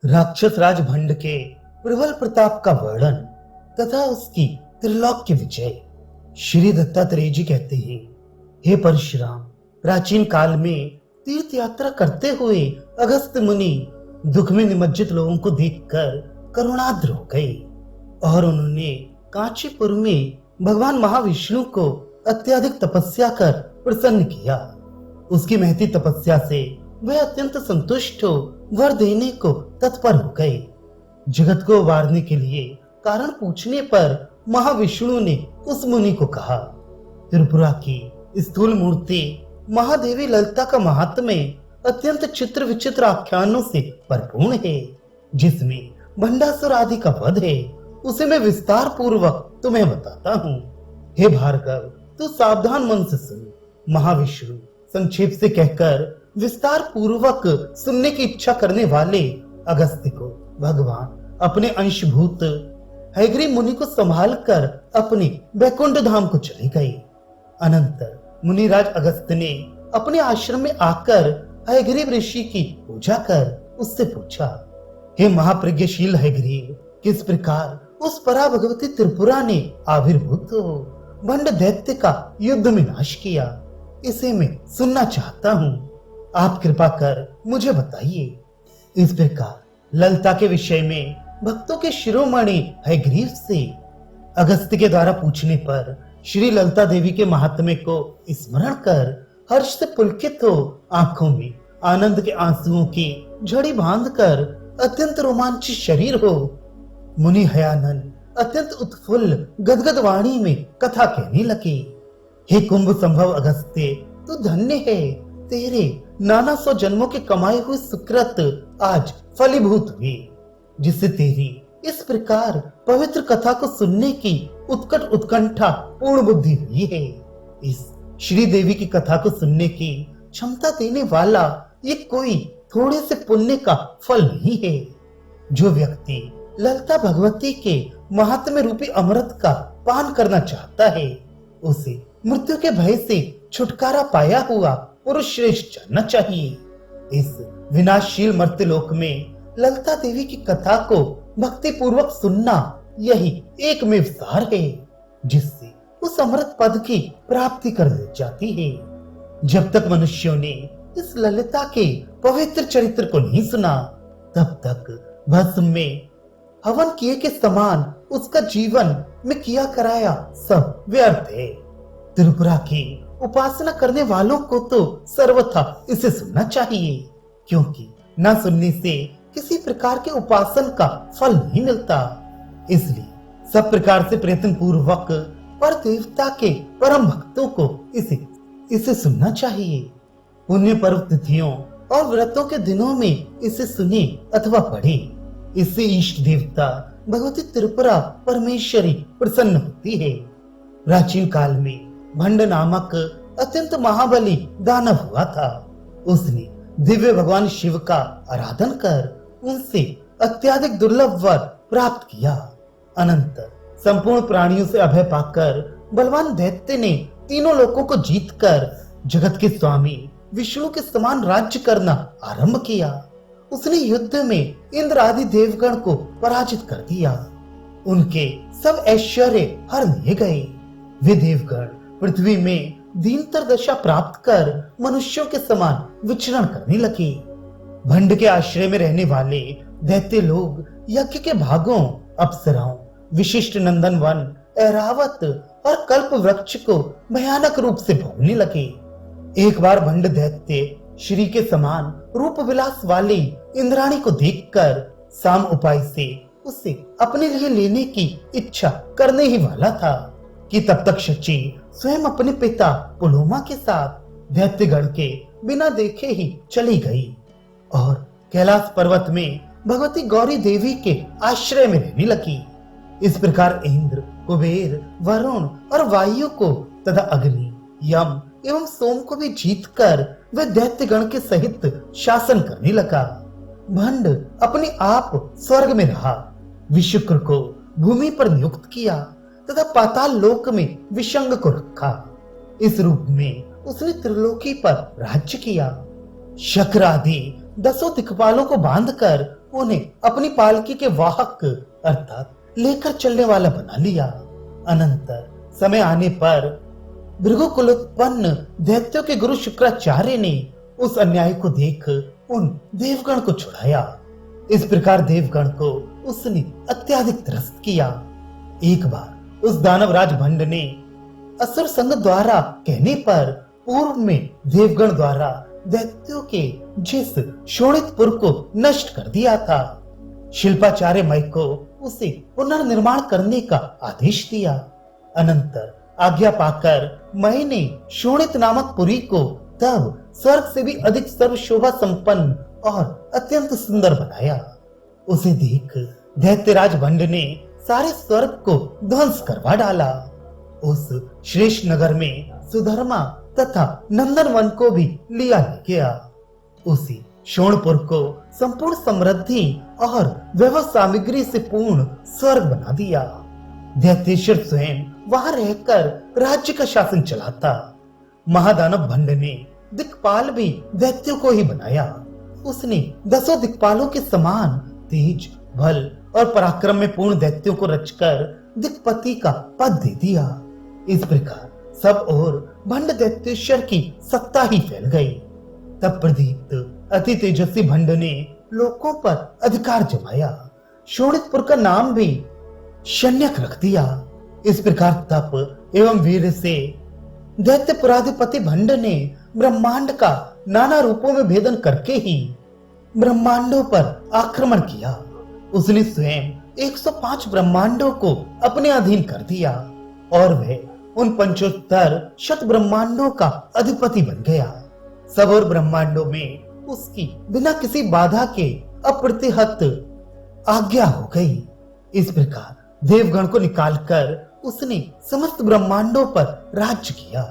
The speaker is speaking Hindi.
राक्षस राज भंड के प्रबल प्रताप का वर्णन तथा उसकी त्रिलोक्य विजय। श्री दत्तात्रेय जी कहते हैं, हे परशुराम, प्राचीन काल में तीर्थ यात्रा करते हुए अगस्त्य मुनि दुख में निमज्जित लोगों को देखकर करुणाद्र हो गए और उन्होंने कांचीपुर में भगवान महाविष्णु को अत्यधिक तपस्या कर प्रसन्न किया। उसकी महती तपस्या से वे अत्यंत संतुष्ट हो वर देने को तत्पर हो गए। जगत को उबारने के लिए कारण पूछने पर महाविष्णु ने उस मुनि को कहा, त्रिपुरा की स्थूल मूर्ति महादेवी ललिता का महात्म्य अत्यंत चित्र विचित्र आख्यानों से भरपूर्ण है, जिसमें भंडासुर आदि का वध है। उसे मैं विस्तार पूर्वक तुम्हें बताता हूँ। हे भार्गव, तू सावधान मन से सुन। महाविष्णु संक्षेप से कहकर विस्तार पूर्वक सुनने की इच्छा करने वाले अगस्त्य को भगवान अपने अंशभूत हयग्रीव मुनि को संभाल कर अपने वैकुंठ धाम को चले गए। अनंतर मुनिराज अगस्त्य ने अपने आश्रम में आकर हयग्रीव ऋषि की पूजा कर उससे पूछा, हे महाप्रज्ञशील हयग्रीव, किस प्रकार उस परा भगवती त्रिपुरा ने आविर्भूत हो भंड दैत्य का युद्ध में नाश किया, इसे मैं सुनना चाहता हूँ। आप कृपा कर मुझे बताइए। इस प्रकार ललिता के विषय में भक्तों के शिरोमणि हयग्रीव से अगस्त्य के द्वारा पूछने पर श्री ललिता देवी के महात्म्य को स्मरण कर हर्ष से पुलकित हो आंखों में आनंद के आंसुओं की झड़ी बांधकर अत्यंत रोमांचित शरीर हो मुनि हयानन अत्यंत उत्फुल्ल गदगद वाणी में कथा कहने लगे। हे कुंभ संभव अगस्त्य, तू धन्य है। तेरे नाना सौ जन्मों के कमाए हुए सुकृत आज फलीभूत हुए, जिससे तेरी इस प्रकार पवित्र कथा को सुनने की उत्कट उत्कंठा पूर्ण बुद्धि हुई है। इस श्री देवी की कथा को सुनने की क्षमता देने वाला ये कोई थोड़े से पुण्य का फल नहीं है। जो व्यक्ति ललिता भगवती के महात्म्य रूपी अमृत का पान करना चाहता है, उसे मृत्यु के भय से छुटकारा पाया हुआ पुरुष श्रेष्ठ जानना चाहिए। इस विनाशशील मर्त्यलोक में ललिता देवी की कथा को भक्ति पूर्वक सुनना यही एकमेव सार है, जिससे उस अमृत पद की प्राप्ति कर दी जाती है। जब तक मनुष्यों ने इस ललिता के पवित्र चरित्र को नहीं सुना, तब तक भस्म में हवन किए के समान उसका जीवन में किया कराया सब व्यर्थ है। त्रिपुरा की उपासना करने वालों को तो सर्वथा इसे सुनना चाहिए, क्योंकि न सुनने से किसी प्रकार के उपासन का फल नहीं मिलता। इसलिए सब प्रकार से प्रयत्न पूर्वक पर देवता के परम भक्तों को इसे सुनना चाहिए। पुण्य पर्व तिथियों और व्रतों के दिनों में इसे सुने अथवा पढ़े। इससे इष्ट देवता भगवती त्रिपुरा परमेश्वरी प्रसन्न होती है। प्राचीन काल में भंड नामक अत्यंत महाबली दानव हुआ था। उसने दिव्य भगवान शिव का आराधन कर उनसे अत्याधिक दुर्लभ वर प्राप्त किया। अनंतर संपूर्ण प्राणियों से अभय पाकर बलवान दैत्य ने तीनों लोकों को जीतकर जगत के स्वामी विष्णु के समान राज्य करना आरंभ किया। उसने युद्ध में इंद्र आदि देवगण को पराजित कर दिया। उनके सब ऐश्वर्य हर लिए गए। वे देवगण पृथ्वी में दीनतर दशा प्राप्त कर मनुष्यों के समान विचरण करने लगे। भंड के आश्रय में रहने वाले दैत्य लोग यज्ञ के भागों, अप्सराओं, विशिष्ट नंदन वन, ऐरावत और कल्प वृक्ष को भयानक रूप से भोगने लगे। एक बार भंड दैत्य श्री के समान रूप विलास वाली इंद्राणी को देखकर साम उपाय से उसे अपने लिए लेने की इच्छा करने ही वाला था कि तब तक शची स्वयं अपने पिता पुलोमा के साथ दैत्यगण के बिना देखे ही चली गई और कैलाश पर्वत में भगवती गौरी देवी के आश्रय में रहने लगी। इस प्रकार इंद्र, कुबेर, वरुण और वायु को तथा अग्नि, यम एवं सोम को भी जीतकर वे दैत्यगण के सहित शासन करने लगा। भंड अपने आप स्वर्ग में रहा, विशुक्र को भूमि पर नियुक्त किया तथा पाताल लोक में विशंग को रखा। इस रूप में उसने त्रिलोकी पर राज्य किया। शक्र आदि 10 दिक्पालों को बांधकर उन्हें अपनी पालकी के वाहक अर्थात लेकर चलने वाला बना लिया। अनंतर समय आने पर भृगुकुलोत्पन्न दैत्यों के गुरु शुक्राचार्य ने उस अन्याय को देख उन देवगण को छुड़ाया। इस प्रकार देवगण को उसने अत्यधिक त्रस्त किया। एक बार उस दानवराज भंड ने असुर संघ द्वारा कहने पर पूर्व में देवगण द्वारा दैत्यों के जिस शोणितपुर को नष्ट कर दिया था, शिल्पाचार्य मय को उसे पुनर्निर्माण करने का आदेश दिया। अनंतर आज्ञा पाकर मय ने शोणित नामक पुरी को तब स्वर्ग से भी अधिक सर्वशोभा संपन्न और अत्यंत सुंदर बनाया। उसे देख दैत्यराज भंड ने सारे स्वर्ग को ध्वंस करवा डाला। उस श्रेष्ठ नगर में सुधर्मा तथा नंदन वन को भी लिया गया। उसी शोणपुर को संपूर्ण समृद्धि और वैभव सामग्री से पूर्ण स्वर्ग बना दिया। दैत्येश्वर स्वयं वहां रहकर राज्य का शासन चलाता। महादानव भंड ने दिक्पाल भी दैत्यों को ही बनाया। उसने 10 दिक्पालों के समान तेज, बल और पराक्रम में पूर्ण दैत्यों को रचकर दिक्पति का पद दे दिया। इस प्रकार सब ओर भंड दैत्येश्वर की सत्ता ही फैल गई। तब प्रदीप्त अति तेजस्वी भंड ने लोगों पर अधिकार जमाया। शोणितपुर का नाम भी शन्यक रख दिया। इस प्रकार तप एवं वीर से दैत्यपुराधिपति भंड ने ब्रह्मांड का नाना रूपों में भेदन करके ही ब्रह्मांडों पर आक्रमण किया। उसने स्वयं 105 ब्रह्मांडों को अपने अधीन कर दिया और वह उन 75 शत ब्रह्मांडों का अधिपति बन गया। सब और ब्रह्मांडों में उसकी बिना किसी बाधा के अप्रतिहत आज्ञा हो गई। इस प्रकार देवगण को निकालकर उसने समस्त ब्रह्मांडों पर राज्य किया।